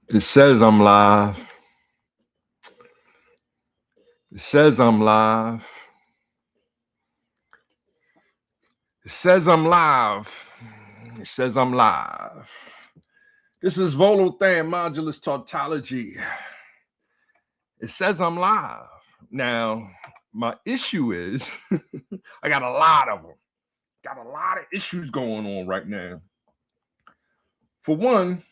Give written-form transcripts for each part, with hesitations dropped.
It says I'm live. It says I'm live. It says I'm live. It says I'm live. This is Volothan Modulus Tautology. It says I'm live. Now, my issue is I got a lot of them. Got a lot of issues going on right now. For one,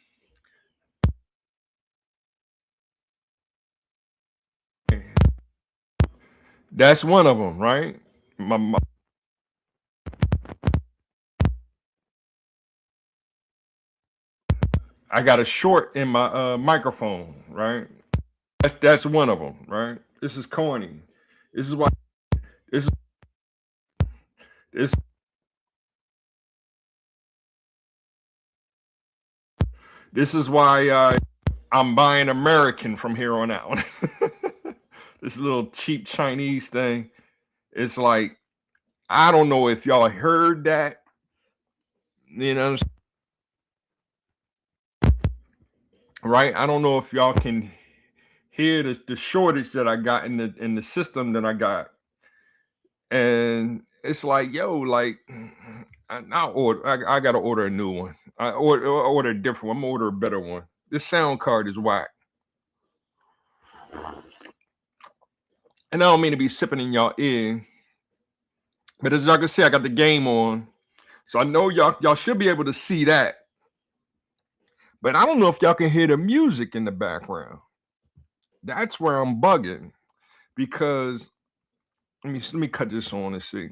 that's one of them, right? My I got a short in my microphone, right? That's one of them, right? This is corny. This is why this this this is why I'm buying American from here on out. This little cheap Chinese thing. It's like I don't know if y'all heard that. You know, right? I don't know if y'all can hear the shortage that I got in the system that I got, and it's like, yo, like I gotta order a new one. I order a different one. I'm gonna order a better one. This sound card is whack, and I don't mean to be sipping in y'all ear, but as y'all can see, I got the game on, so I know y'all should be able to see that. But I don't know if y'all can hear the music in the background. That's where I'm bugging because let me cut this on and see.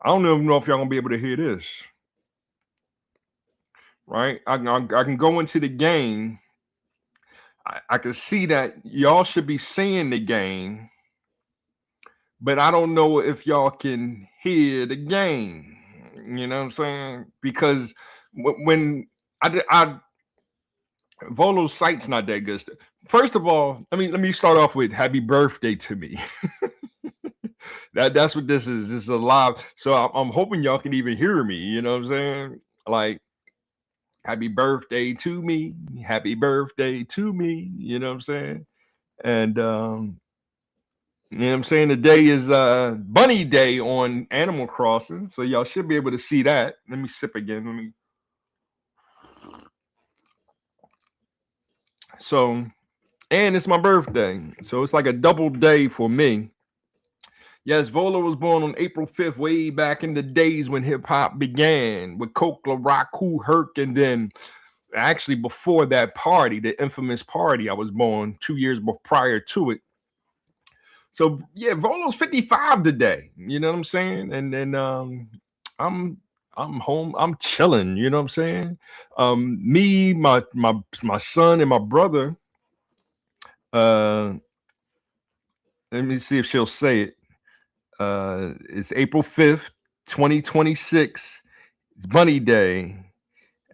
I don't even know if y'all gonna be able to hear this. Right? I can go into the game. I can see that y'all should be seeing the game, but I don't know if y'all can hear the game. You know what I'm saying? Because when I Volo's site's not that good. First of all, let me start off with happy birthday to me. That's what this is. This is a live. So I'm hoping y'all can even hear me. You know what I'm saying? Like happy birthday to me. Happy birthday to me. You know what I'm saying? And you know what I'm saying? Today is Bunny Day on Animal Crossing. So y'all should be able to see that. Let me sip again. Let me so and it's my birthday. So it's like a double day for me. Yes, Vola was born on April 5th, way back in the days when hip hop began with Kokla, Raku, Herc, and then actually before that party, the infamous party, I was born 2 years prior to it. So yeah, Volo's 55 today. You know what I'm saying? And then I'm I'm home. I'm chilling. You know what I'm saying? Me, my son, and my brother. Uh, let me see if she'll say it. It's April 5th, 2026. It's Bunny Day,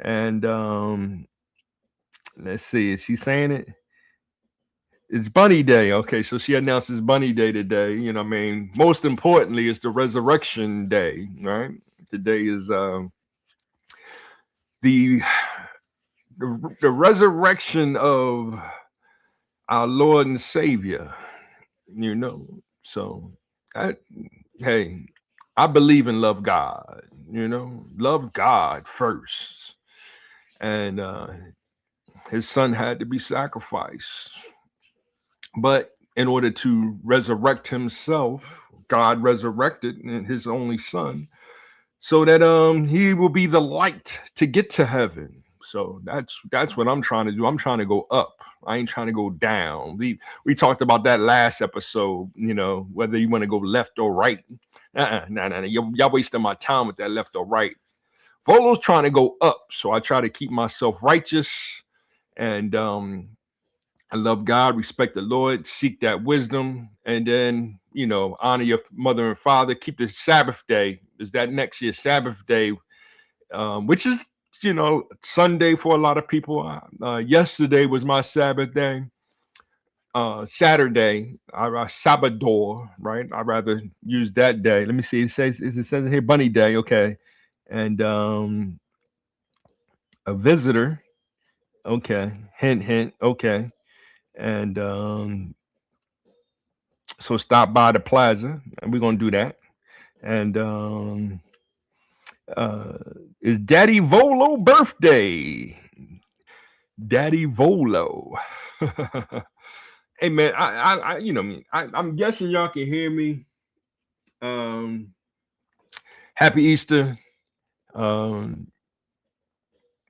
and let's see. Is she saying it? It's Bunny Day. Okay, so she announces Bunny Day today. You know, what I mean, most importantly, it's the Resurrection Day, right? Today is the, the resurrection of our Lord and Savior. You know, so I, hey, I believe in love God. You know, love God first, and his son had to be sacrificed. But in order to resurrect himself, God resurrected his only son so that he will be the light to get to heaven. So that's what I'm trying to do. I'm trying to go up. I ain't trying to go down. We talked about that last episode, you know, whether you want to go left or right. No. Y'all wasting my time with that left or right. Volo's trying to go up, so I try to keep myself righteous and I love God, respect the Lord, seek that wisdom, and then, you know, honor your mother and father. Keep the Sabbath day. Is that next year's Sabbath day, which is, you know, Sunday for a lot of people. Yesterday was my Sabbath day. Saturday, Sabador, right? I'd rather use that day. Let me see. It says here Bunny Day, okay. And a visitor Okay. Hint, hint. Okay. And so stop by the plaza, and we're gonna do that. And uh, it's Daddy Volo birthday. Daddy Volo. Hey man, you know me. I'm guessing y'all can hear me. Um, Happy Easter, um,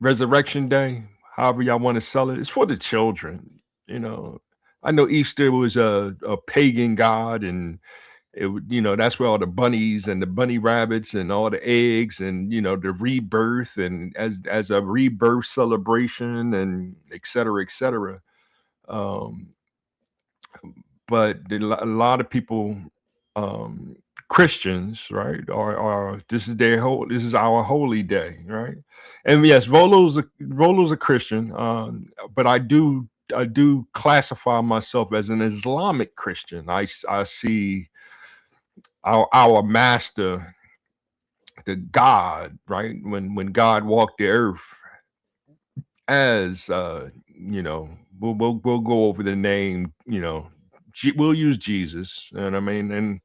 Resurrection Day, however y'all want to sell it. It's for the children. You know, I know Easter was a pagan god, and that's where all the bunnies and the bunny rabbits and all the eggs and the rebirth and as a rebirth celebration and et cetera, et cetera. Um, but a lot of people, um, Christians, right, are this is our holy day, right? And yes, Volo's a Christian, but I do classify myself as an Islamic Christian. I see our master, the God, right? When God walked the earth, as we'll go over the name, we'll use Jesus, and I mean,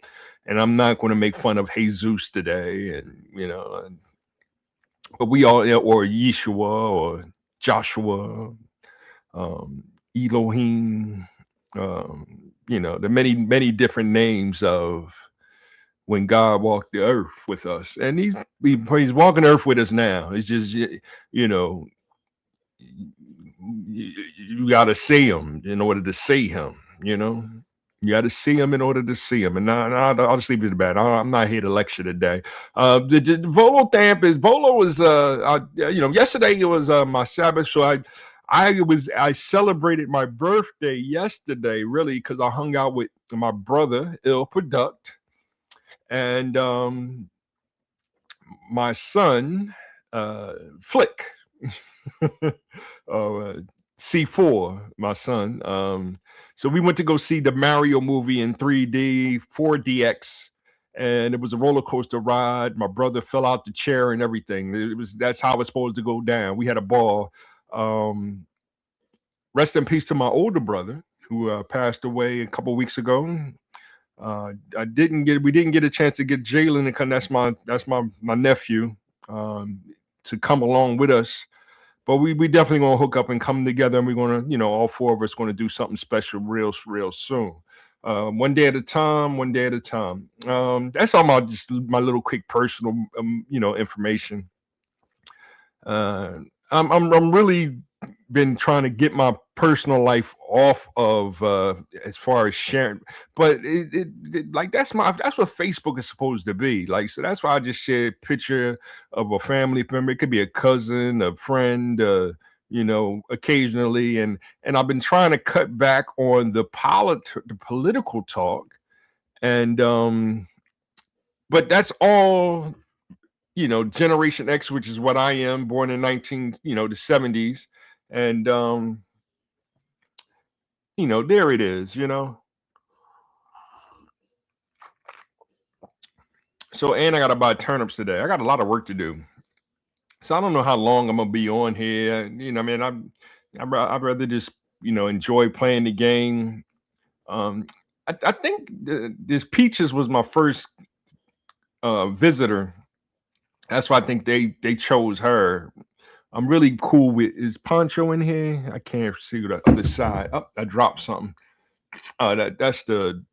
and I'm not going to make fun of Jesus today, and but we all, or Yeshua or Joshua, um, Elohim, the many different names of when God walked the earth with us, and he's walking the earth with us now. It's just you know you got to see him in order to see him. You got to see him in order to see him. And I'll just leave it at that. I'm not here to lecture today. The Volo Thamp is Volo is yesterday it was my Sabbath, so I celebrated my birthday yesterday really because I hung out with my brother Il Product and my son Flick. uh, C4, my son. So we went to go see the Mario movie in 3D, 4DX, and it was a roller coaster ride. My brother fell out the chair and everything. That's how it's supposed to go down. We had a ball. Um, Rest in peace to my older brother who passed away a couple weeks ago. We didn't get a chance to get Jalen to come. That's my nephew, to come along with us, but we definitely gonna hook up and come together, and we're gonna, all four of us gonna do something special real soon. One day at a time, one day at a time. That's all my little quick personal, information. Uh, I'm really been trying to get my personal life off of, as far as sharing, but like that's what Facebook is supposed to be like. So that's why I just share a picture of a family member. It could be a cousin, a friend, occasionally, and I've been trying to cut back on the political talk, and but that's all, Generation X, which is what I am, born in the 70s, and there it is. So, and I got to buy turnips today. I got a lot of work to do, so I don't know how long I'm gonna be on here. I mean, I'd rather just enjoy playing the game. Um, I think this Peaches was my first visitor. That's why I think they chose her. I'm really cool with, is Poncho in here? I can't see the other side. Oh, I dropped something. That's the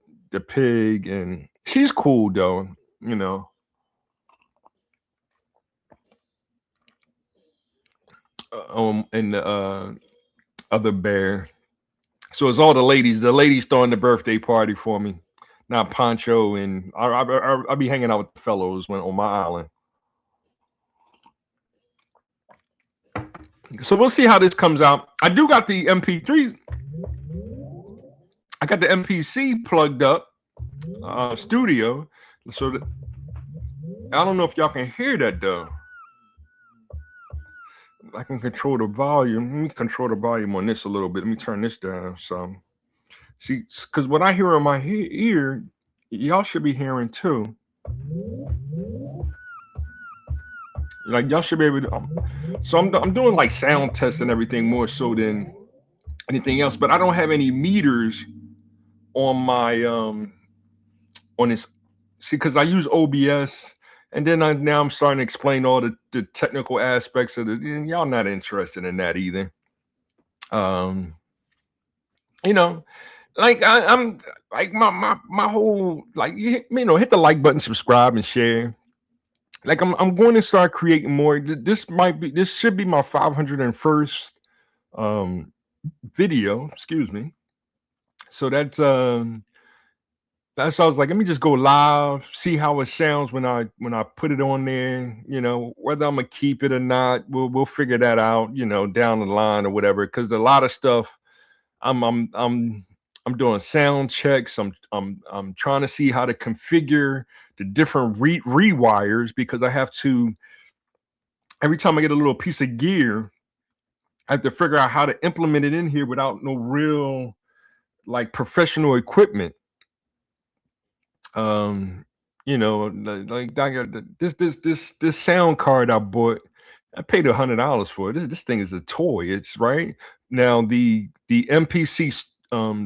pig, and she's cool though. You know. And the other bear. So it's all the ladies. The ladies throwing the birthday party for me. Not Poncho, and I'll be hanging out with the fellows on my island. So we'll see how this comes out. I do got the MP3. I got the MPC plugged up, studio. So I don't know if y'all can hear that though. I can control the volume. Let me control the volume on this a little bit. Let me turn this down some. See, because what I hear in my ear, y'all should be hearing too. Like y'all should be able to. So I'm doing like sound tests and everything more so than anything else. But I don't have any meters on my on this. See, because I use OBS, and then now I'm starting to explain all the technical aspects of it. And y'all not interested in that either. Um, you know, like I'm like my whole like hit the like button, subscribe, and share. Like I'm going to start creating more. This should be my 501st um video. Excuse me. So that's I was like, let me just go live, see how it sounds when I put it on there. Whether I'm gonna keep it or not, we'll figure that out. Down the line or whatever. Because a lot of stuff I'm I'm I'm I'm doing sound checks. I'm trying to see how to configure the different rewires because I have to every time I get a little piece of gear, I have to figure out how to implement it in here without no real like professional equipment. Um, like I got this sound card I bought. I paid $100 for it. This thing is a toy. It's right now the MPC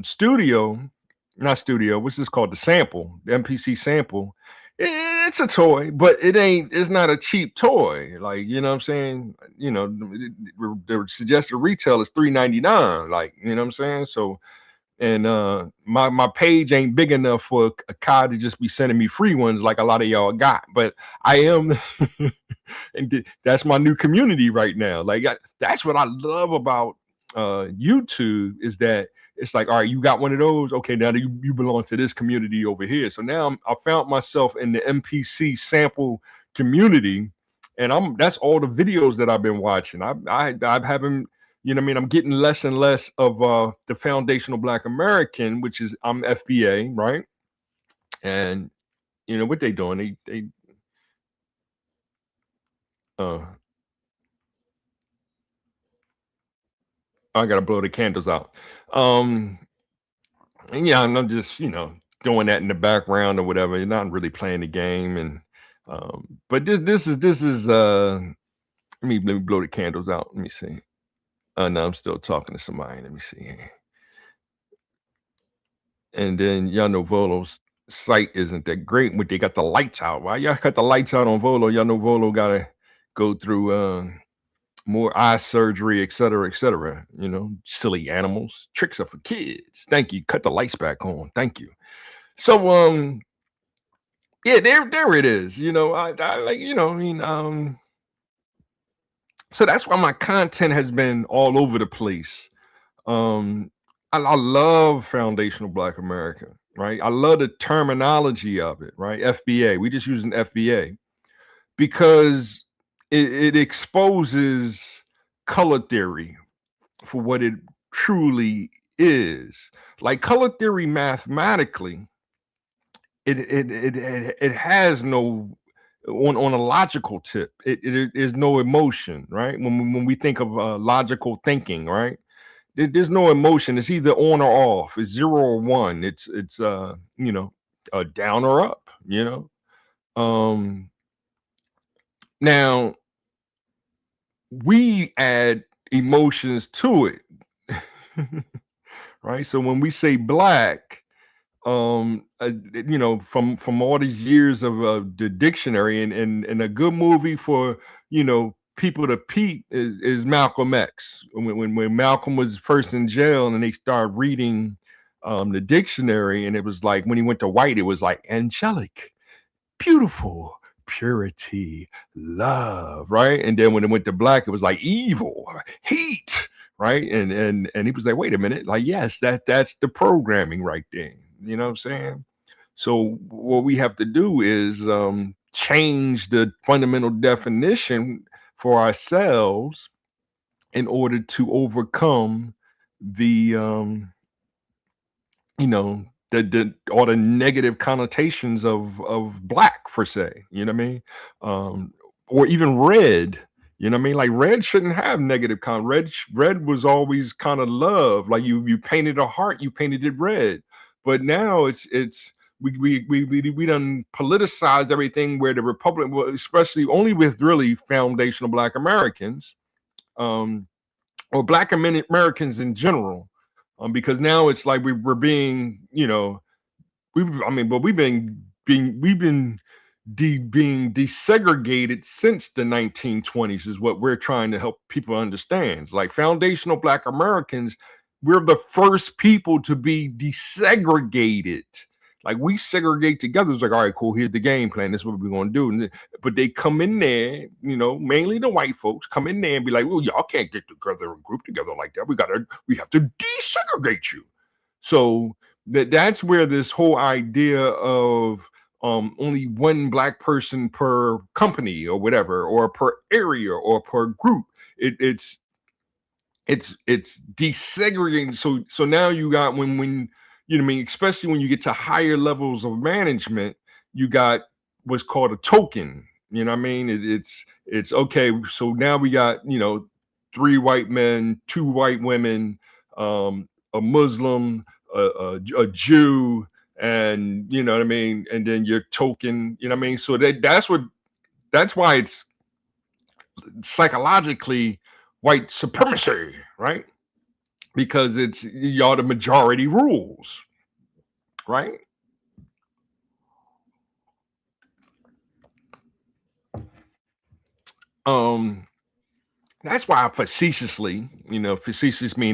studio, not studio. What's this called? The sample, the MPC sample. It's a toy, but it ain't. It's not a cheap toy. Like you know what I'm saying. The suggested retail is $3.99. Like you know what I'm saying. So and my page ain't big enough for a Kai to just be sending me free ones like a lot of y'all got. But I am, and that's my new community right now. Like that's what I love about YouTube is that it's like, all right, you got one of those. Okay, now you belong to this community over here. So now I found myself in the MPC sample community, and that's all the videos that I've been watching. I haven't I'm getting less and less of the foundational Black American, which is I'm FBA, right? And what they doing? They uh I gotta blow the candles out. Um and yeah, and I'm just, doing that in the background or whatever. You're not really playing the game and but this is let me blow the candles out. Let me see. No, I'm still talking to somebody. Let me see here. And then y'all know Volo's site isn't that great, but they got the lights out. Why y'all cut the lights out on Volo? Y'all know Volo gotta go through more eye surgery, et cetera, et cetera. Silly animals. Tricks are for kids. Thank you. Cut the lights back on. Thank you. So yeah, there it is. I like, I mean, so that's why my content has been all over the place. Um, I love foundational Black America, right? I love the terminology of it, right? FBA. We just using FBA because it exposes color theory for what it truly is. Like color theory mathematically, it has no on a logical tip. It is no emotion, right? When we think of logical thinking, right? There's no emotion. It's either on or off. It's 0 or 1. It's down or up. Now we add emotions to it, right? So when we say black, from all these years of the dictionary and a good movie for people to peep is Malcolm X. When Malcolm was first in jail and they started reading the dictionary, and it was like when he went to white, it was like angelic, beautiful, purity, love, right? And then when it went to black, it was like evil, heat, right? And he was like, wait a minute, like yes, that's the programming right there. You know what I'm saying? So what we have to do is change the fundamental definition for ourselves in order to overcome the the all the negative connotations of black for say, you know what I mean? Or even red, you know what I mean? Like red shouldn't have negative red was always kind of love. Like you painted a heart, you painted it red. But now it's we done politicized everything where the Republic, well, especially only with really foundational Black Americans, um, or Black Americans in general, because now it's like we're being, but we've been being desegregated since the 1920s is what we're trying to help people understand. Like foundational Black Americans, we're the first people to be desegregated. Like we segregate together. It's like, all right, cool. Here's the game plan. This is what we're gonna do. But they come in there, mainly the white folks come in there and be like, well, y'all can't get together and group together like that. We have to desegregate you. So that's where this whole idea of only one Black person per company or whatever, or per area or per group. It's desegregating. So now you got when especially when you get to higher levels of management, you got what's called a token. You know what I mean? It's okay. So now we got 3 white men, 2 white women, a Muslim, a Jew, and you know what I mean, and then your token. You know what I mean? So that's why it's psychologically white supremacy, right? Because it's y'all the majority rules, right? Um, that's why facetious meaning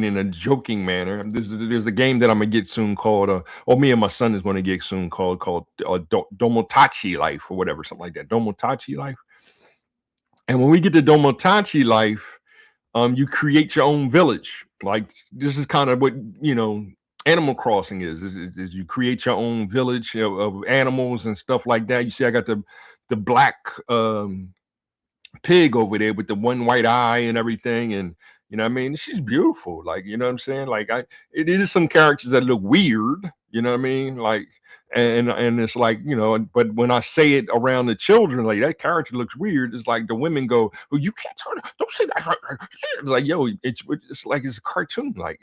in a joking manner. There's a game that I'm gonna get soon called, or me and my son is gonna get soon called Domotachi Life or whatever, something like that. Domotachi Life. And when we get to Domotachi Life, you create your own village. Like this is kind of what Animal Crossing is you create your own village of animals and stuff like that. You see, I got the black pig over there with the one white eye and everything, and I mean, she's beautiful. Like you know what I'm saying? Like it is some characters that look weird. You know what I mean? Like. And it's like but when I say it around the children, like that character looks weird. It's like the women go, "Oh, you can't tell her. Don't say that." It's like, yo, it's like it's a cartoon, like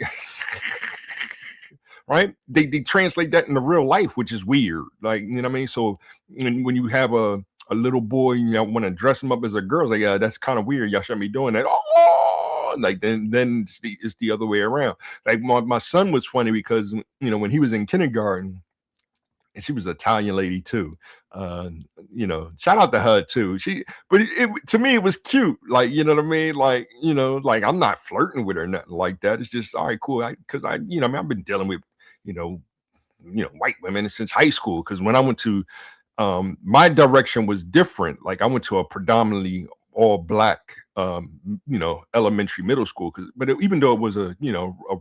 right? They translate that into real life, which is weird. Like you know what I mean? So when you have a little boy, want to dress him up as a girl, it's like yeah, that's kind of weird. Y'all shouldn't be doing that. Oh, like then it's the other way around. Like my son was funny because when he was in kindergarten. And she was an Italian lady too. Uh, shout out to her too. But to me, it was cute. Like, you know what I mean? Like, like I'm not flirting with her, nothing like that. It's just all right, cool. Because I've been dealing with, you know, white women since high school. Because when I went to, my direction was different. Like I went to a predominantly all Black, elementary, middle school. Even though it was a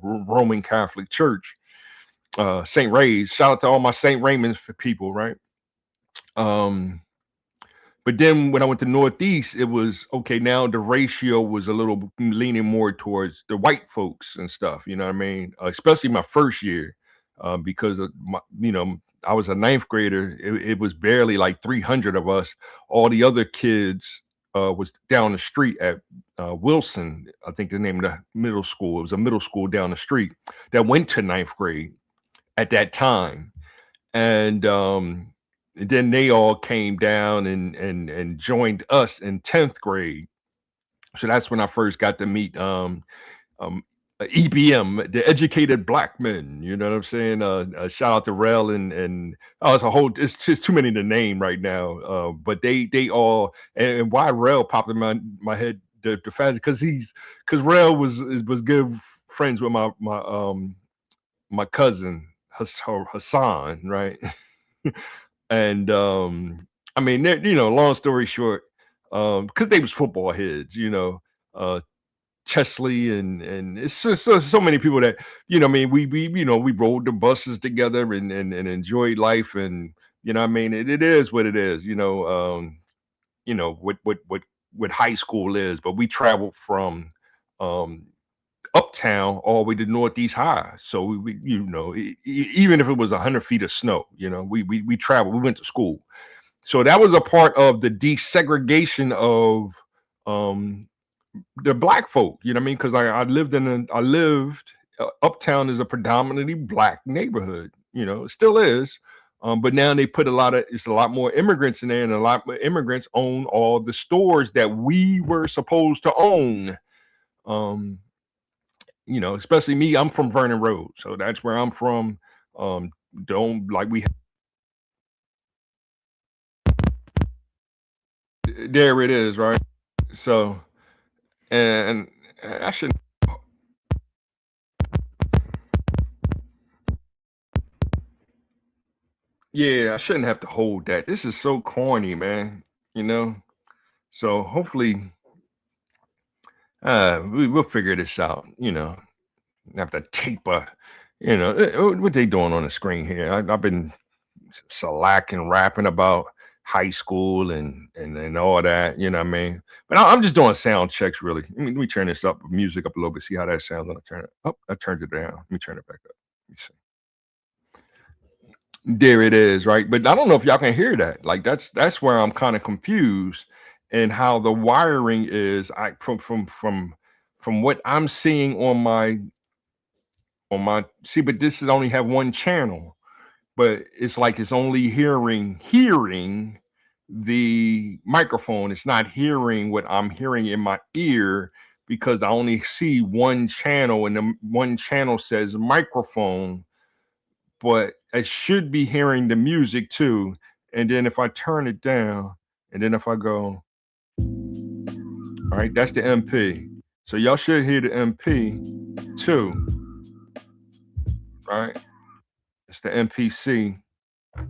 Roman Catholic church, St. Ray's. Shout out to all my St. Raymond's people, right? Um, but then when I went to Northeast, it was okay. Now the ratio was a little leaning more towards the white folks and stuff. You know what I mean? Especially my first year, because of I was a ninth grader. It was barely like 300 of us. All the other kids was down the street at Wilson. I think the name of the middle school. It was a middle school down the street that went to ninth grade at that time, and then they all came down and joined us in 10th grade. So that's when I first got to meet um EBM, the educated Black men. You know what I'm saying? Shout out to Rel and oh, it's just too many to name right now. But they all, and why Rel popped in my head the fast because Rel was good friends with my cousin Hassan, right? And I mean, long story short, because they was football heads, uh, Chesley and it's just so many people that I mean, we rode the buses together and enjoyed life, and I mean, it is what it is, what high school is, but we traveled from um uptown all the way to Northeast High. So even if it was 100 feet of snow, we traveled. We went to school. So that was a part of the desegregation of um, the Black folk. You know what I mean? Because I lived uptown is a predominantly Black neighborhood. It still is. But now they put it's a lot more immigrants in there, and a lot more immigrants own all the stores that we were supposed to own. Um, especially me, I'm from Vernon Road, so that's where I'm from. Don't like we there it is, right? So and I should yeah, I shouldn't have to hold that. This is so corny, man. You know. So hopefully, we'll figure this out. Have to tape what they doing on the screen here. I've been slacking, rapping about high school and all that. You know what I mean? But I'm just doing sound checks, really. Let me turn this up, music up a little bit, see how that sounds. When I turn it up, I turned it down. Let me turn it back up. Let me see. There it is, right? But I don't know if y'all can hear that. Like that's where I'm kind of confused and how the wiring is. I from what I'm seeing on my see, but this is only have one channel, but it's like it's only hearing the microphone. It's not hearing what I'm hearing in my ear because I only see one channel, and the one channel says microphone, but I should be hearing the music too. And then if I turn it down, and then if I go, all right, that's the MP. So y'all should hear the MP too, right? It's the MPC. You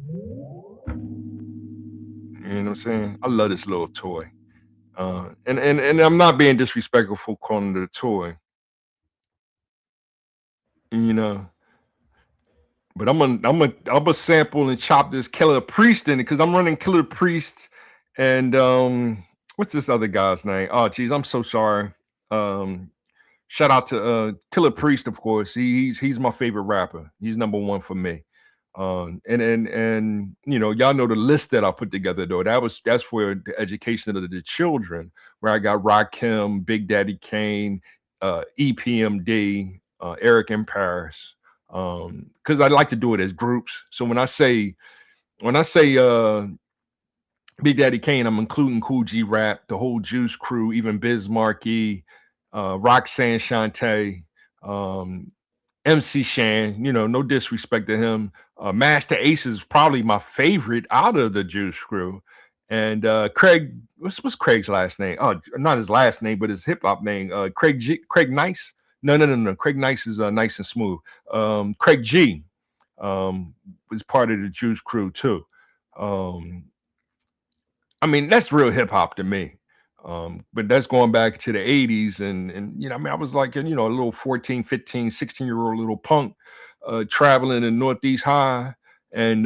know what I'm saying? I love this little toy. And I'm not being disrespectful for calling it a toy, you know. But I'm gonna sample and chop this Killer Priest in it because I'm running Killer Priest and what's this other guy's name? Oh geez, I'm so sorry. Um Shout out to Killer Priest, of course. He's my favorite rapper. He's number one for me. And y'all know the list that I put together though. That's for the education of the children, where I got Rakim, Big Daddy Kane, EPMD, Eric in Paris. Because I like to do it as groups. So when I say Big Daddy Kane, I'm including Cool G Rap, the whole Juice Crew, even Biz Markie, Roxanne Shante, um, MC Shan. No disrespect to him. Master Ace is probably my favorite out of the Juice Crew, and Craig. What's Craig's last name? Oh, not his last name, but his hip hop name. Craig Nice. No, no, no, no. Craig Nice is nice and smooth. Craig G was part of the Juice Crew too. Um, I mean, that's real hip hop to me. But that's going back to the 80s. And I mean, I was like, a little 14, 15, 16-year-old little punk traveling in Northeast High and,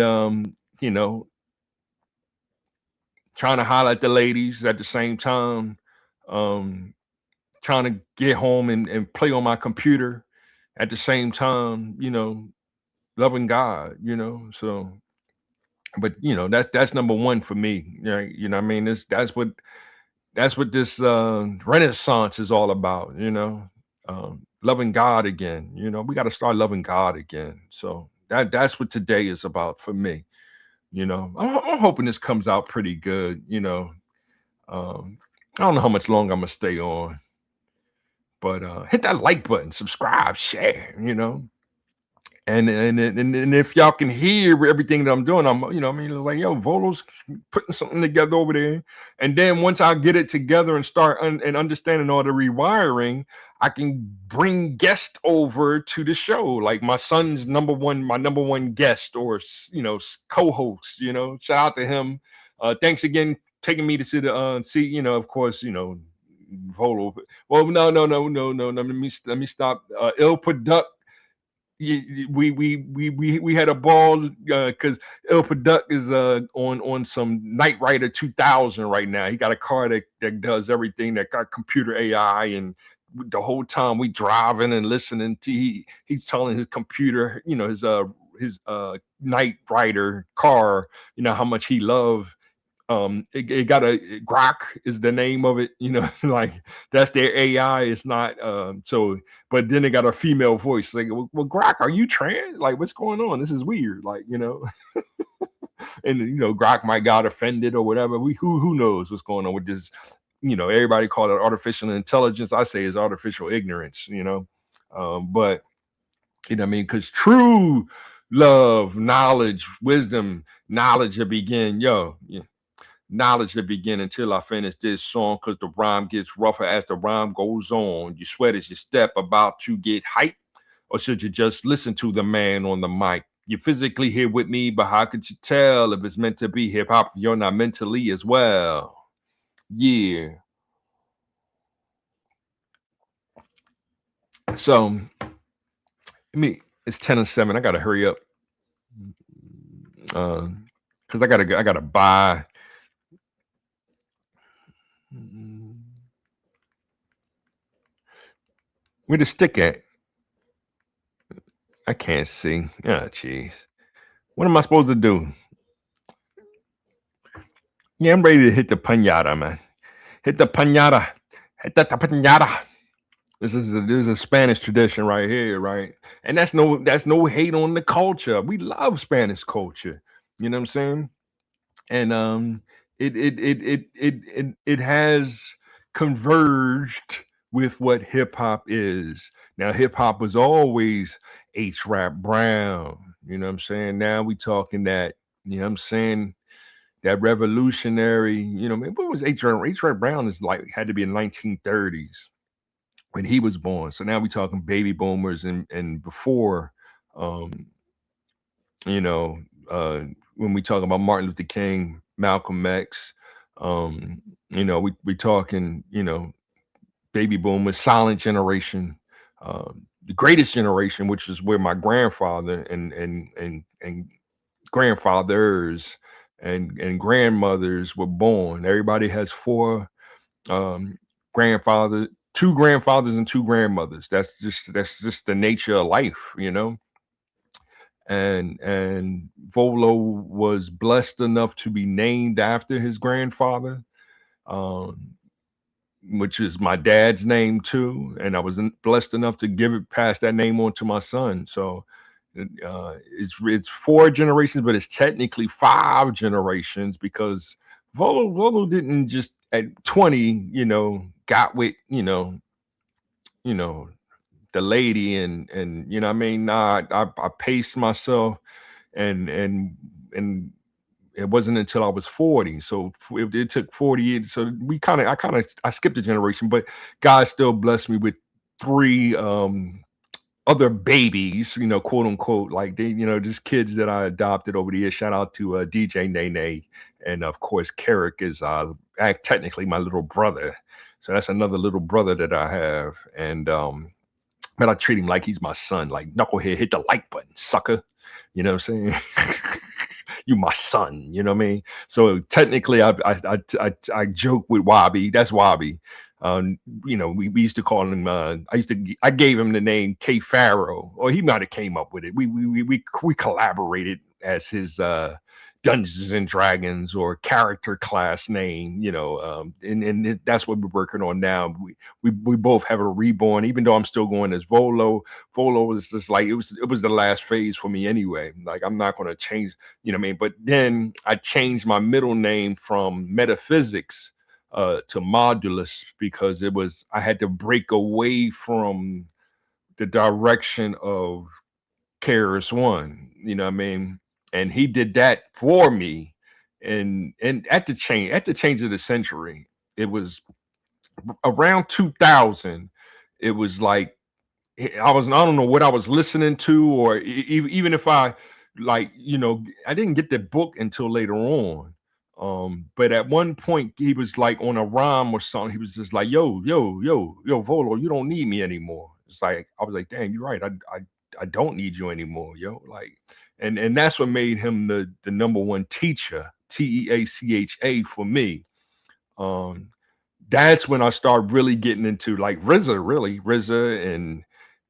trying to holler at the ladies at the same time, um, trying to get home and play on my computer at the same time, loving God, So, but, that's number one for me. Right? You know what I mean? That's what this renaissance is all about, loving God again. We got to start loving God again. So that's what today is about for me. I'm hoping this comes out pretty good. I don't know how much longer I'm gonna stay on, but hit that like button, subscribe, share. And if y'all can hear everything that I'm doing, I mean, like, yo, Volo's putting something together over there. And then once I get it together and start and understanding all the rewiring, I can bring guests over to the show, like my number one guest or co-host. Shout out to him. Thanks again, taking me to see see. Of course, Volo. Well, no, no, no, no, no, no. Let me stop. Ill Product, we had a ball because El Product is on some Knight Rider 2000 right now. He got a car that does everything, that got computer AI, and the whole time we driving and listening to he's telling his computer, his Knight Rider car, how much he loved. It got a Grok is the name of it, like that's their AI. It's not so, but then they got a female voice, like, well, Grok, are you trans? Like, what's going on? This is weird, like, and Grok might got offended or whatever. Who knows what's going on with this everybody call it artificial intelligence. I say it's artificial ignorance. But what I mean, because true love, knowledge, wisdom, knowledge will begin. Knowledge to begin until I finish this song, because the rhyme gets rougher as the rhyme goes on. You sweat as you step about to get hype, or should you just listen to the man on the mic? You're physically here with me, but how could you tell if it's meant to be hip hop if you're not mentally as well? Yeah. So, it's 10:07. I gotta hurry up. Because I gotta buy. Where the stick at? I can't see. Oh, jeez. What am I supposed to do? Yeah, I'm ready to hit the pinata, man. Hit the pinata. Hit the pinata. This is a Spanish tradition right here, right? And that's no hate on the culture. We love Spanish culture. You know what I'm saying? And it has converged with what hip hop is. Now hip hop was always H Rap Brown. You know what I'm saying? Now we talking that, you know what I'm saying, that revolutionary, man, what was H Rap Brown is like had to be in 1930s when he was born. So now we talking baby boomers and before, um, you know, when we talk about Martin Luther King, Malcolm X, we talking, baby boomers, silent generation, the greatest generation, which is where my grandfather and grandfathers and grandmothers were born. Everybody has four um, grandfather, two grandfathers and two grandmothers. That's just the nature of life. And Volo was blessed enough to be named after his grandfather, um, which is my dad's name too, and I was blessed enough to pass that name on to my son. So it's four generations, but it's technically five generations because Volo didn't just at 20, got with you know the lady and you know what I mean. Nah, I paced myself and it wasn't until I was 40. So it took 40 years. So I skipped a generation, but God still blessed me with three other babies, quote unquote, like just kids that I adopted over the years. Shout out to DJ Nene, and of course, Carrick is technically my little brother. So that's another little brother that I have, and but I treat him like he's my son. Like knucklehead, hit the like button, sucker. You know what I'm saying? You my son. You know what I mean? So technically, I joke with Wabi. That's Wabi. We used to call him. I gave him the name K Pharaoh, or he might have came up with it. We collaborated as his Dungeons and Dragons or character class name. And that's what we're working on now. We both have a reborn, even though I'm still going as Volo. Volo was just like it was the last phase for me anyway. Like I'm not going to change. You know what I mean? But then I changed my middle name from Metaphysics to Modulus because I had to break away from the direction of Keras One. You know what I mean? And he did that for me. And at the change of the century, it was around 2000. It was like I don't know what I was listening to, or even if I didn't get the book until later on. But at one point he was like on a rhyme or something. He was just like, "Yo, yo, yo, yo, Volo, you don't need me anymore." It's like I was like, "Damn, you're right. I don't need you anymore, yo." Like, and that's what made him the number one teacher, Teacha for me. Um, that's when I started really getting into like RZA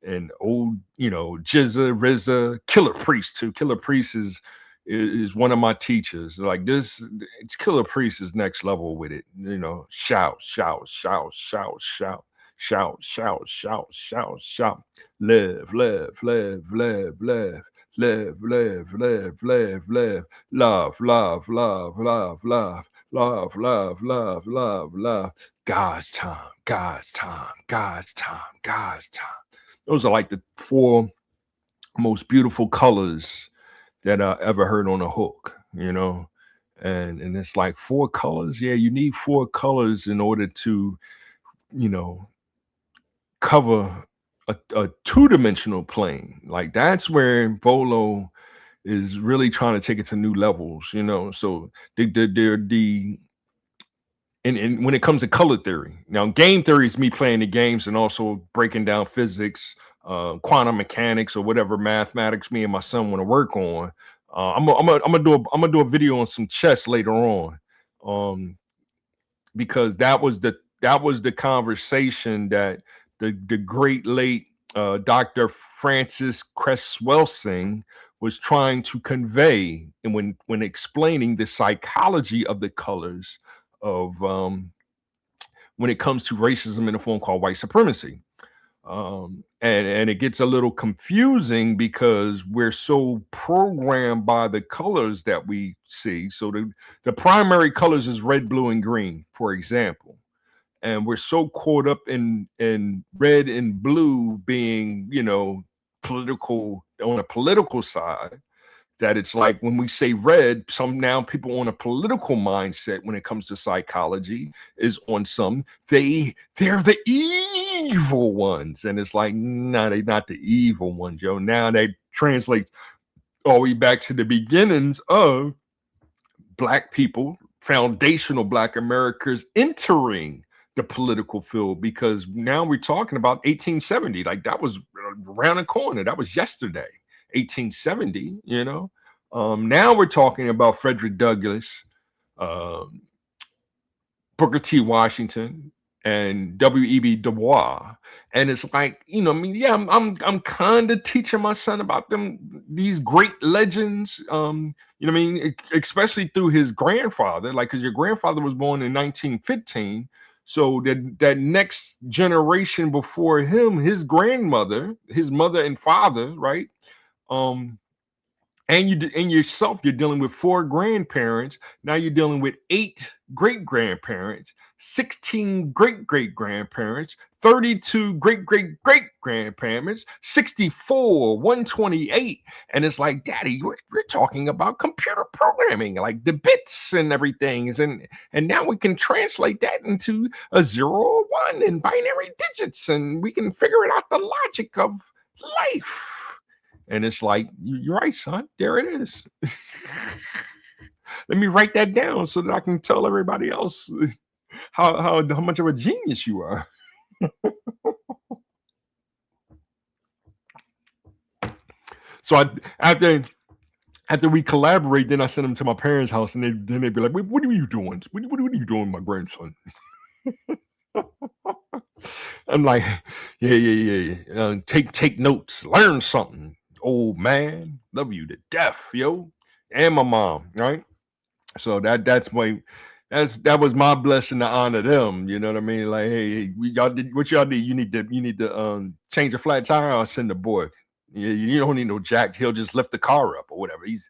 and old, Jizza, RZA, Killer Priest too. Killer Priest is one of my teachers. Like this, it's Killer Priest is next level with it. Shout, shout, shout, shout, shout, shout, shout, shout, shout, shout, live, live, live, live, live. Live, live, live, live, live, love, love, love, love, love, love, love, love, love, love, God's time, God's time, God's time, God's time. Those are like the four most beautiful colors that I ever heard on a hook, and it's like four colors. Yeah, you need four colors in order to, you know, cover a two-dimensional plane. Like that's where Bolo is really trying to take it to new levels. So the and when it comes to color theory, now game theory is me playing the games and also breaking down physics, quantum mechanics, or whatever mathematics me and my son want to work on. I'm gonna do a video on some chess later on, um, because that was the conversation that the great late Dr. Francis Cresswell was trying to convey, and when explaining the psychology of the colors of when it comes to racism in a form called white supremacy. And it gets a little confusing because we're so programmed by the colors that we see. So the primary colors is red, blue, and green, for example. And we're so caught up in red and blue being, political on a political side, that it's like when we say red, some now people on a political mindset when it comes to psychology is on some they're the evil ones, and it's like no, they're not the evil ones, yo. Now they translate all the way back to the beginnings of black people, foundational black Americans entering the political field, because now we're talking about 1870. Like that was around the corner. That was yesterday, 1870. Now we're talking about Frederick Douglass, um, Booker T. Washington, and W.E.B. Du Bois. And it's like, I mean, yeah, I'm kind of teaching my son about these great legends. I mean, especially through his grandfather, like, because your grandfather was born in 1915. So that next generation before him, his grandmother, his mother and father, right? Um, and yourself, you're dealing with four grandparents. Now you're dealing with eight great grandparents, 16 great great grandparents, 32 great great great grandparents, 64, 128. And it's like, Daddy, we're talking about computer programming, like the bits and everything. And now we can translate that into a 0 or 1 and binary digits, and we can figure it out the logic of life. And it's like, you're right, son. There it is. Let me write that down so that I can tell everybody else how much of a genius you are. So after we collaborate, then I send them to my parents' house, and then they'd be like, "Wait, what are you doing? What are you doing, my grandson?" I'm like, yeah. Take notes, learn something, old man. Love you to death, yo, and my mom, right? So that was my blessing to honor them. You know what I mean? Like, hey, y'all did what y'all did. You need to change a flat tire. I'll send the boy. You don't need no jack. He'll just lift the car up or whatever. You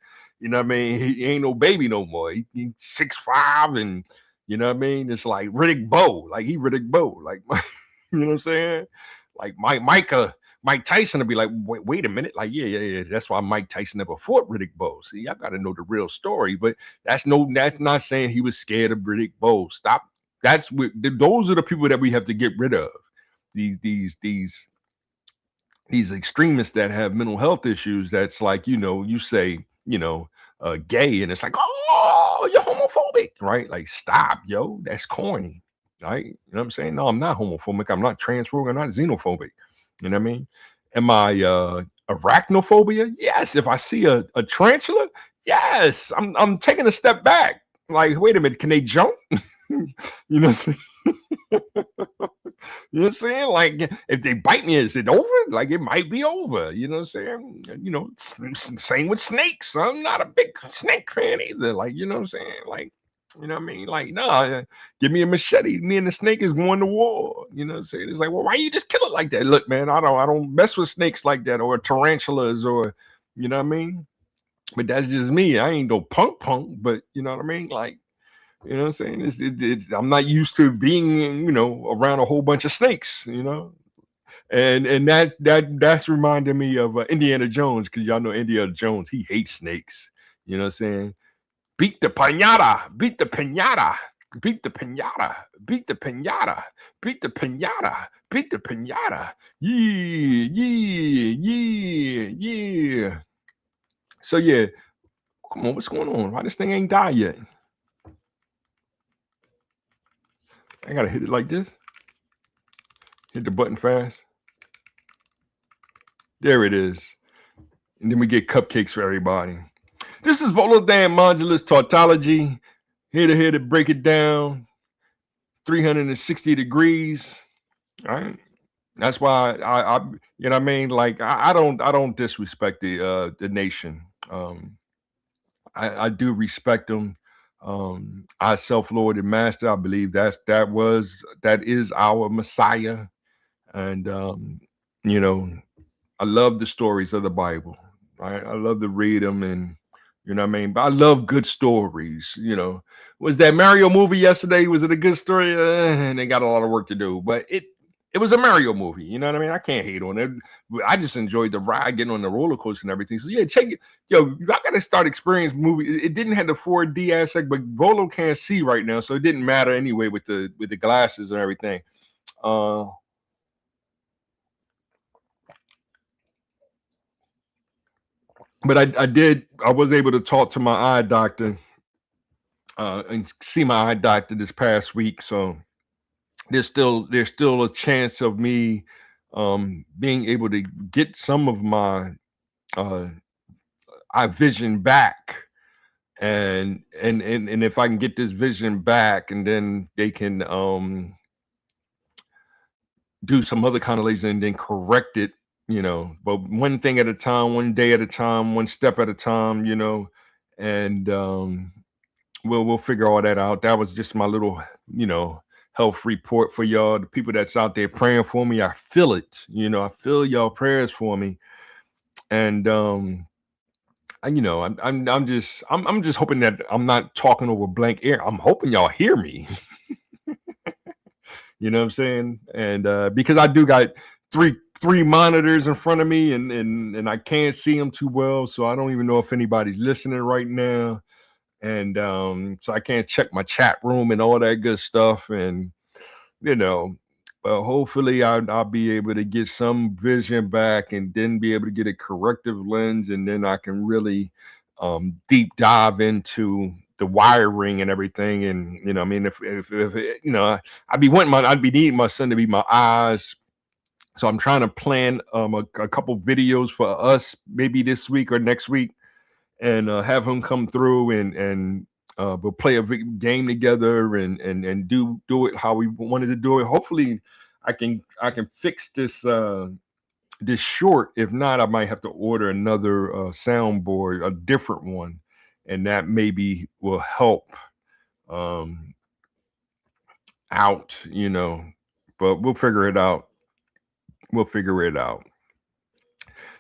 know what I mean? He ain't no baby no more. He's 6'5", and you know what I mean. It's like Riddick Bowe. Like he Riddick Bowe. Like you know what I'm saying? Like Mike Tyson would be like, wait a minute, like yeah. That's why Mike Tyson never fought Riddick Bowe. See, I got to know the real story, but that's not saying he was scared of Riddick Bowe. Stop. Those are the people that we have to get rid of. These extremists that have mental health issues. That's like, you say, gay, and it's like, oh, you're homophobic, right? Like, stop, yo, that's corny, right? You know what I'm saying? No, I'm not homophobic. I'm not transphobic. I'm not xenophobic. You know what I mean? Am I arachnophobia? Yes. If I see a tarantula, yes. I'm taking a step back. Like, wait a minute, can they jump? you know what I'm saying? You know what I'm saying? Like, if they bite me, is it over? Like, it might be over. You know what I'm saying? Same with snakes. I'm not a big snake fan either. Like, you know what I'm saying? Like, you know what I mean? Like, no, give me a machete. Me and the snake is going to war. You know what I'm saying? It's like, well, why you just kill it like that? Look, man, I don't mess with snakes like that, or tarantulas, or you know what I mean? But that's just me. I ain't no punk, but you know what I mean? Like, You know what I'm saying? I'm not used to being, around a whole bunch of snakes. And that's reminding me of Indiana Jones, because y'all know Indiana Jones, he hates snakes. You know what I'm saying? Beat the pinata, beat the pinata, beat the pinata, beat the pinata, beat the pinata, beat the pinata. Yeah, yeah, yeah, yeah. So yeah, come on, what's going on? Why this thing ain't died yet? I gotta hit it like this. Hit the button fast. There it is. And then we get cupcakes for everybody. This is Volodan Modulus Tautology. Here to break it down. 360 degrees. All right. That's why I you know what I mean? Like I don't disrespect the nation. I do respect them. I self-Lord and Master. I believe that is our Messiah. And you know, I love the stories of the Bible. Right? I love to read them, and you know what I mean. But I love good stories. Was that Mario movie yesterday? Was it a good story? And they got a lot of work to do, but it was a Mario movie. You know what I mean? I can't hate on it. I just enjoyed the ride, getting on the roller coaster and everything. So yeah, check it. Yo, I gotta start experiencing movie. It didn't have the 4D aspect, but Volo can't see right now, so it didn't matter anyway with the glasses and everything. Uh, but I was able to talk to my eye doctor and see my eye doctor this past week. So there's still a chance of me being able to get some of my uh, eye vision back, and if I can get this vision back, and then they can do some other kind of laser and then correct it. But one thing at a time, one day at a time, one step at a time. And we'll figure all that out. That was just my little, health report for y'all. The people that's out there praying for me, I feel it. I feel y'all prayers for me, and I'm just hoping that I'm not talking over blank air. I'm hoping y'all hear me. You know what I'm saying? And because I do got three monitors in front of me, and I can't see them too well, so I don't even know if anybody's listening right now. And so I can't check my chat room and all that good stuff. And you know, hopefully I'll be able to get some vision back, and then be able to get a corrective lens, and then I can really deep dive into the wiring and everything. And I mean, if I'd be needing my son to be my eyes. So I'm trying to plan a couple videos for us, maybe this week or next week, and have him come through, and we'll play a game together, and do it how we wanted to do it. Hopefully, I can fix this short. If not, I might have to order another soundboard, a different one, and that maybe will help um, out. But we'll figure it out. We'll figure it out.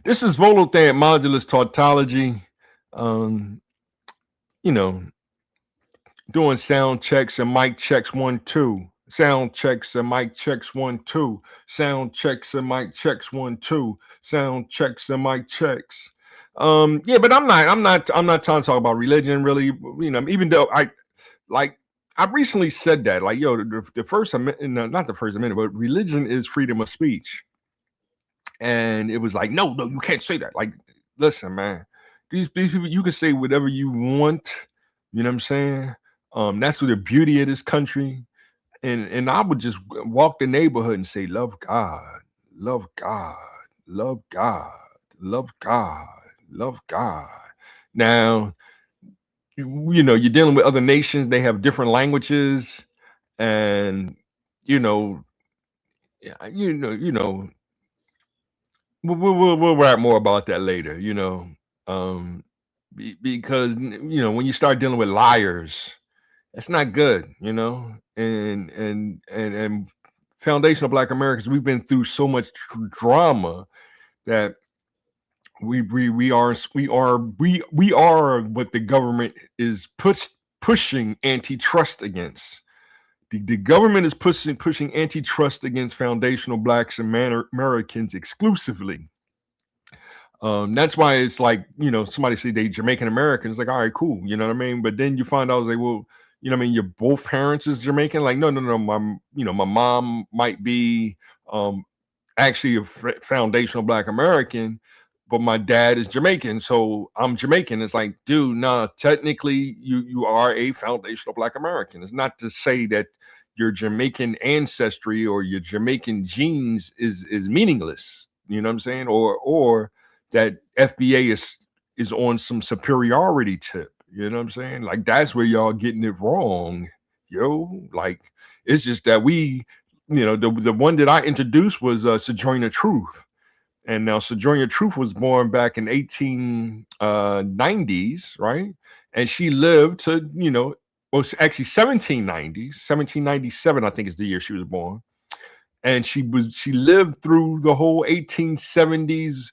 This is Volothan Modulus Tautology. Um, you know, doing sound checks and mic checks 1 2. Sound checks and mic checks 1 2. Sound checks and mic checks 1 2. Sound checks and mic checks. Yeah, but I'm not trying to talk about religion really. Even though I recently said that, like, yo, the First Amendment, no, not the First Amendment, but religion is freedom of speech. And it was like, no, you can't say that. Like, listen, man, these people, you can say whatever you want. You know what I'm saying? That's what the beauty of this country. And I would just walk the neighborhood and say, love God, love God, love God, love God, love God. Now, you're dealing with other nations. They have different languages, and you know, yeah, we'll rap more about that later. Um, because when you start dealing with liars, that's not good. And foundational Black Americans, we've been through so much drama that we are what the government is pushing antitrust against. The government is pushing antitrust against foundational blacks and Americans exclusively. That's why it's like, somebody say they Jamaican Americans, like, all right, cool, you know what I mean? But then you find out, like, well, what I mean, your both parents is Jamaican. Like, no, no, no, my mom might be actually a foundational Black American, but my dad is Jamaican, so I'm Jamaican. It's like, dude, nah, technically you are a foundational Black American. It's not to say that your Jamaican ancestry or your Jamaican genes is meaningless. You know what I'm saying? Or that FBA is on some superiority tip. You know what I'm saying? Like, that's where y'all getting it wrong, yo. Like, it's just that we, the one that I introduced was Sojourner Truth. And now Sojourner Truth was born back in 1890s, right? And she lived to, well, actually 1790s, 1797, I think is the year she was born. And she lived through the whole 1870s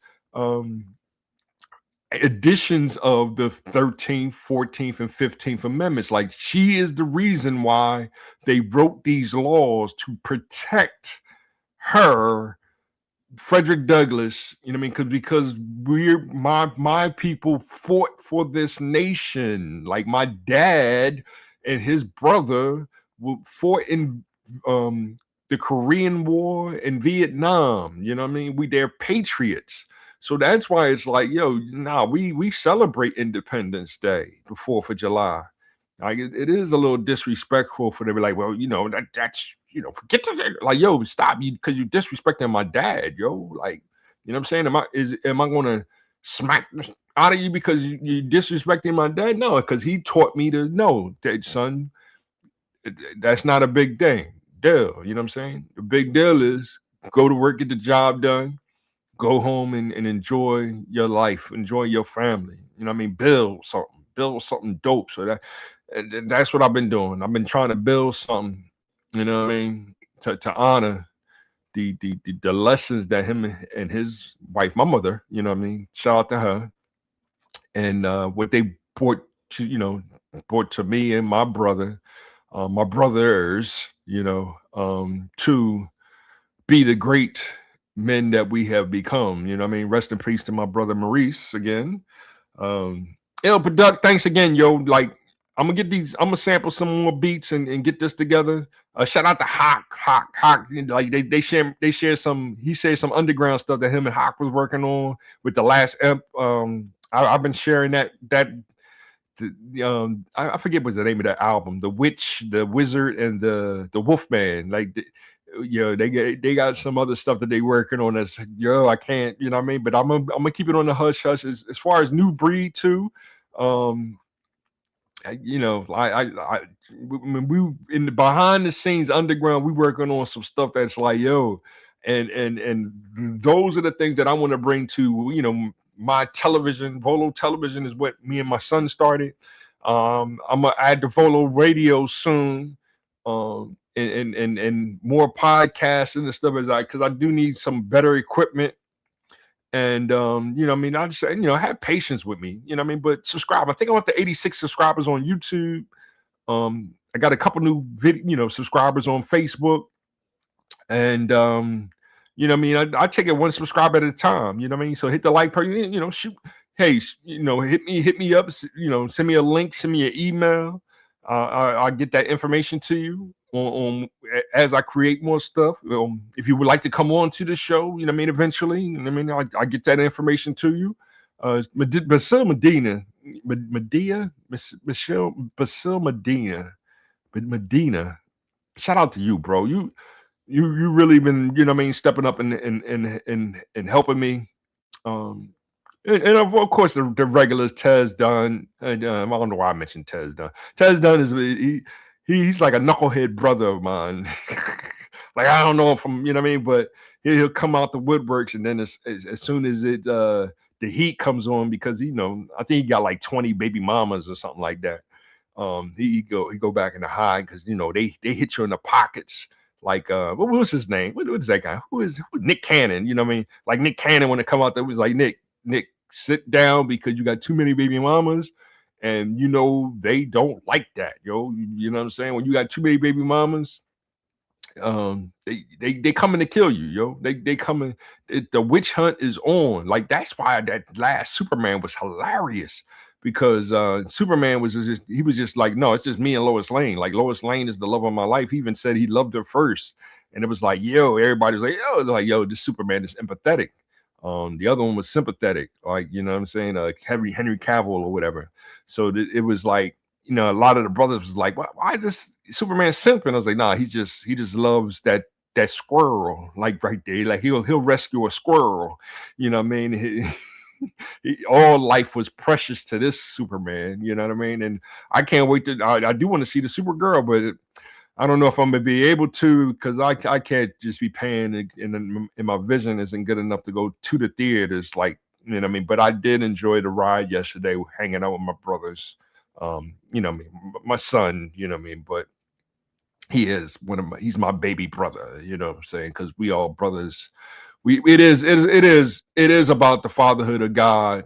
editions of the 13th, 14th, and 15th Amendments. Like, she is the reason why they wrote these laws to protect her, Frederick Douglass, you know what I mean? Because we're my people fought for this nation. Like, my dad and his brother fought in the Korean War and Vietnam. You know what I mean? They're patriots. So that's why it's like, yo, we celebrate Independence Day, the 4th of July. Like, it is a little disrespectful for them to be like, well, that's forget to, like, yo, stop, you, because you disrespecting my dad, yo. Like, you know what I'm saying? Am I gonna smack out of you because you disrespecting my dad? No, because he taught me to know that, son, that's not a big deal. You know what I'm saying? The big deal is go to work, get the job done, go home and enjoy your life, enjoy your family. You know what I mean? Build something dope. So that's what I've been doing. I've been trying to build something, you know what I mean, to honor the lessons that him and his wife, my mother, you know what I mean, shout out to her, and what they brought to me and my brother, my brothers, to be the great men that we have become. You know what I mean? Rest in peace to my brother Maurice again. But Doug, thanks again, yo. Like, I'm gonna sample some more beats and get this together. Shout out to Hawk. Like, they share some. He shared some underground stuff that him and Hawk was working on with the last imp. I've been sharing that. I forget what's the name of that album. The Witch, the Wizard, and the Wolfman. Like, they got some other stuff that they working on. That's, I can't, you know what I mean. But I'm gonna keep it on the hush hush. As far as New Breed too. When we in the behind the scenes underground, we working on some stuff that's like, yo, and those are the things that I want to bring to, my television. Volo television is what me and my son started. I'm gonna add the Volo radio soon, and more podcasts and stuff because I do need some better equipment. And I mean, I just say, have patience with me, you know what I mean? But subscribe. I think I'm up to 86 subscribers on YouTube. I got a couple new subscribers on Facebook. And what I mean, I take it one subscriber at a time, you know what I mean? So hit the like button, shoot. Hey, hit me up, send me a link, send me an email. I'll get that information to you on as I create more stuff. If you would like to come on to the show, you know what I mean, eventually, you know what I mean, I get that information to you. Basil Medina, Basil Medina. Shout out to you, bro. You really been, you know what I mean, stepping up and helping me. And of course, the regulars, Tez Dunn. I don't know why I mentioned Tez Dunn. Tez Dunn he's like a knucklehead brother of mine. Like, I don't know him from, you know what I mean, but he'll come out the woodworks, and then as soon as the heat comes on, because I think he got like 20 baby mamas or something like that. He go back in the hide because they hit you in the pockets. Like, what was his name? What is that guy? Who Nick Cannon? You know what I mean? Like, Nick Cannon, when it come out there, was like, Nick, sit down because you got too many baby mamas, And they don't like that, yo. You know what I'm saying? When you got too many baby mamas, they coming to kill you, yo. They coming. The witch hunt is on. Like, that's why that last Superman was hilarious, because Superman was just, he was just like, no, it's just me and Lois Lane. Like, Lois Lane is the love of my life. He even said he loved her first, and it was like, yo, everybody was like, yo, this Superman is empathetic. The other one was sympathetic, like, you know what I'm saying, Henry Cavill or whatever. So it was like, a lot of the brothers was like, why is this Superman simping? I was like, nah, he just loves that squirrel, like, right there. Like, he'll rescue a squirrel. You know what I mean? All life was precious to this Superman. You know what I mean? And I can't wait to. I do want to see the Supergirl, but I don't know if I'm gonna be able to, because I can't just be paying, and my vision isn't good enough to go to the theaters. Like, you know what I mean? But I did enjoy the ride yesterday, hanging out with my brothers. You know what I mean? My son, you know what I mean? But he's my baby brother, you know what I'm saying? Because we all brothers. It is about the fatherhood of God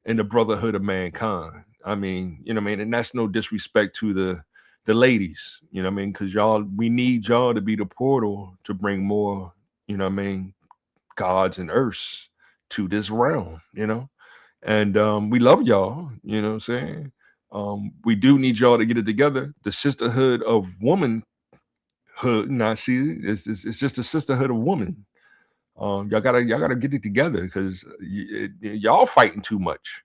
and the brotherhood of mankind. I mean, you know what I mean? And that's no disrespect to the ladies, you know what I mean? Because we need y'all to be the portal to bring more, you know what I mean, gods and earths to this realm, you know? And we love y'all, you know what I'm saying? We do need y'all to get it together. The sisterhood of womanhood, now see, it's just a sisterhood of woman. Y'all gotta get it together, because y'all fighting too much.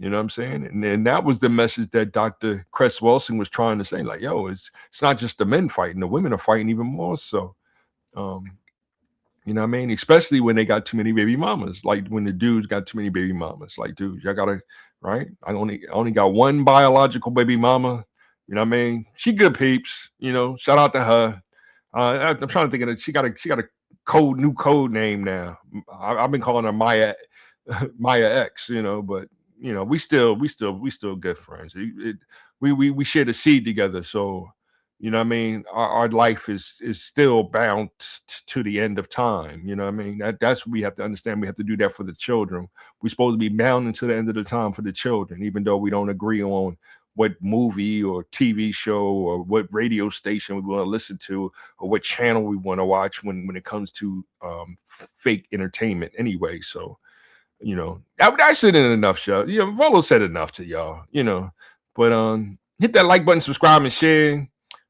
You know what I'm saying? And that was the message that Dr. Cress Wilson was trying to say. Like, yo, it's not just the men fighting; the women are fighting even more so. Um, you know what I mean? Especially when they got too many baby mamas. Like, when the dudes got too many baby mamas. Like, dudes, y'all gotta, right. I only got one biological baby mama. You know what I mean? She good peeps. Shout out to her. I'm trying to think of it. She got a new code name now. I've been calling her Maya, Maya X. But we still good friends. We share the seed together. So, you know what I mean. Our life is still bound to the end of time. You know what I mean. That's what we have to understand. We have to do that for the children. We're supposed to be bound until the end of the time for the children, even though we don't agree on what movie or TV show or what radio station we want to listen to, or what channel we want to watch when it comes to fake entertainment anyway. So, I said it enough, show. Volo said enough to y'all, But hit that like button, subscribe, and share.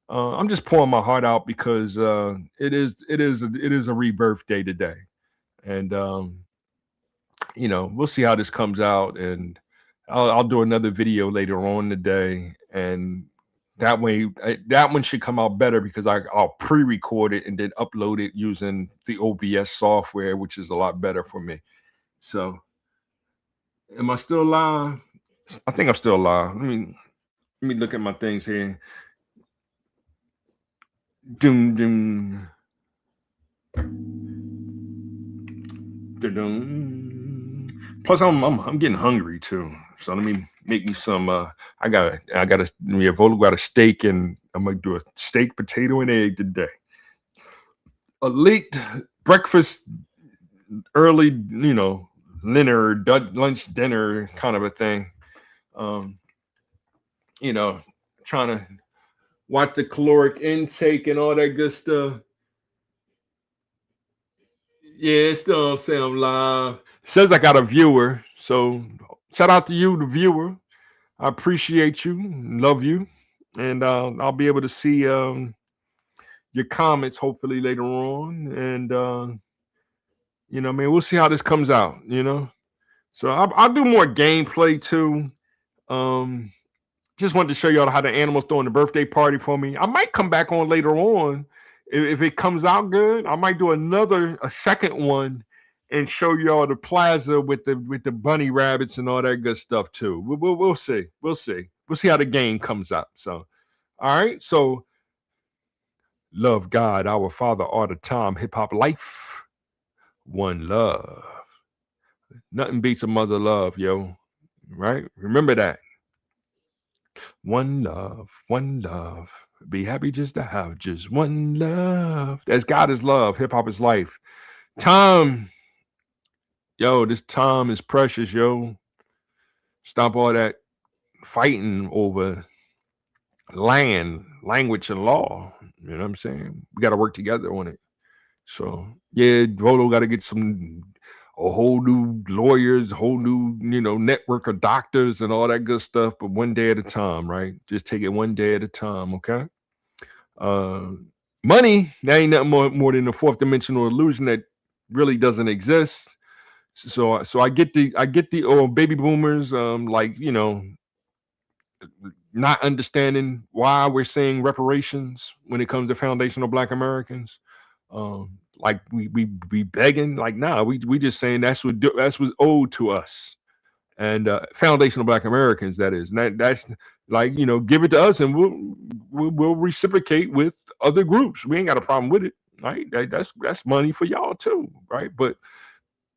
I'm just pouring my heart out, because it is a rebirth day today. And we'll see how this comes out, and I'll do another video later on today, and that one should come out better, because I'll pre-record it and then upload it using the OBS software, which is a lot better for me. So, am I still live? I think I'm still live. Let me look at my things here. Doom doom. Plus, I'm getting hungry too. So let me make me some. I got Volo got a steak, and I'm gonna do a steak, potato, and egg today. A late breakfast, early, dinner, lunch, dinner kind of a thing. Um, you know, Trying to watch the caloric intake and all that good stuff. Yeah, it still don't say I'm live. It says I got a viewer. So shout out to you, the viewer. I appreciate you, love you, and I'll be able to see your comments hopefully later on. And man, we'll see how this comes out. So I'll do more gameplay too. Um, just wanted to show y'all how the animals throwing the birthday party for me. I might come back on later on if it comes out good. I might do a second one, and show y'all the plaza with the bunny rabbits and all that good stuff too. We'll see. We'll see how the game comes out. So, all right. So, love God, our Father, all the time. Hip hop life, one love. Nothing beats a mother love, yo. Right? Remember that. One love, one love. Be happy just to have just one love. As God is love, hip hop is life. Time, yo, this time is precious, yo. Stop all that fighting over land, language, and law. You know what I'm saying? We got to work together on it. So yeah, Volo got to get a whole new lawyers, a whole new network of doctors and all that good stuff. But one day at a time, right? Just take it one day at a time. Okay. Uh, Money that ain't nothing more than a fourth dimensional illusion that really doesn't exist. So I get the baby boomers like not understanding why we're saying reparations when it comes to foundational Black Americans. Like we begging, like nah, we just saying that's what's owed to us, and foundational Black Americans, that is. And that's like give it to us, and we'll reciprocate with other groups. We ain't got a problem with it, right? That's money for y'all too, right? But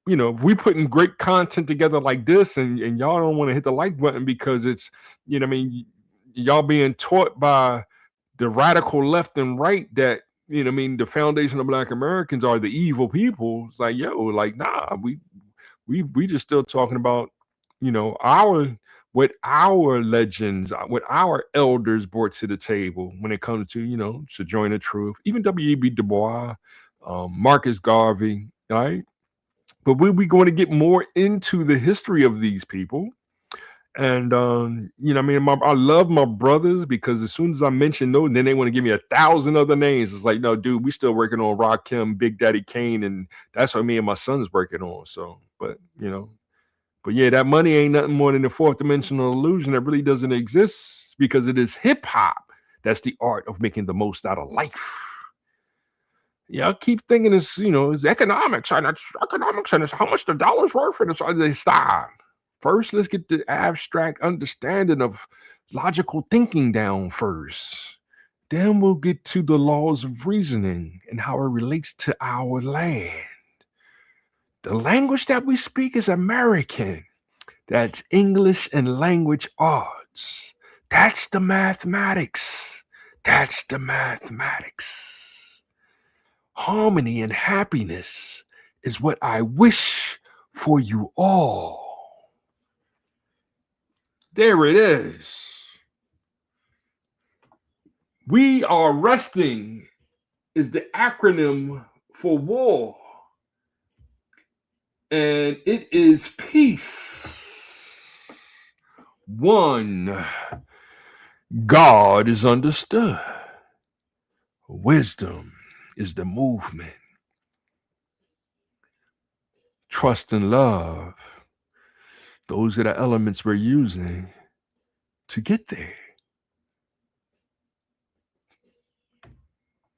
if we putting great content together like this, and y'all don't want to hit the like button because it's what I mean, y'all being taught by the radical left and right that what I mean, the foundation of Black Americans are the evil people. It's like, yo, like nah, we just still talking about our what our legends, what our elders brought to the table when it comes to Sojourner Truth, even W.E.B. Du Bois, Marcus Garvey, right? But we going to get more into the history of these people. And I mean, I love my brothers because as soon as I mention those, then they want to give me 1,000 other names. It's like, no, dude, we still working on Rakim, Big Daddy Kane, and that's what me and my son's working on. So, but yeah, that money ain't nothing more than a fourth dimensional illusion that really doesn't exist because it is hip hop. That's the art of making the most out of life. Yeah, I keep thinking it's economics and it's how much the dollar's worth, and it's they stop. First, let's get the abstract understanding of logical thinking down first. Then we'll get to the laws of reasoning and how it relates to our land. The language that we speak is American. That's English and language arts. That's the mathematics. That's the mathematics. Harmony and happiness is what I wish for you all. There it is. We are resting is the acronym for war. And it is peace. One, God is understood. Wisdom is the movement. Trust and love, those are the elements we're using to get there.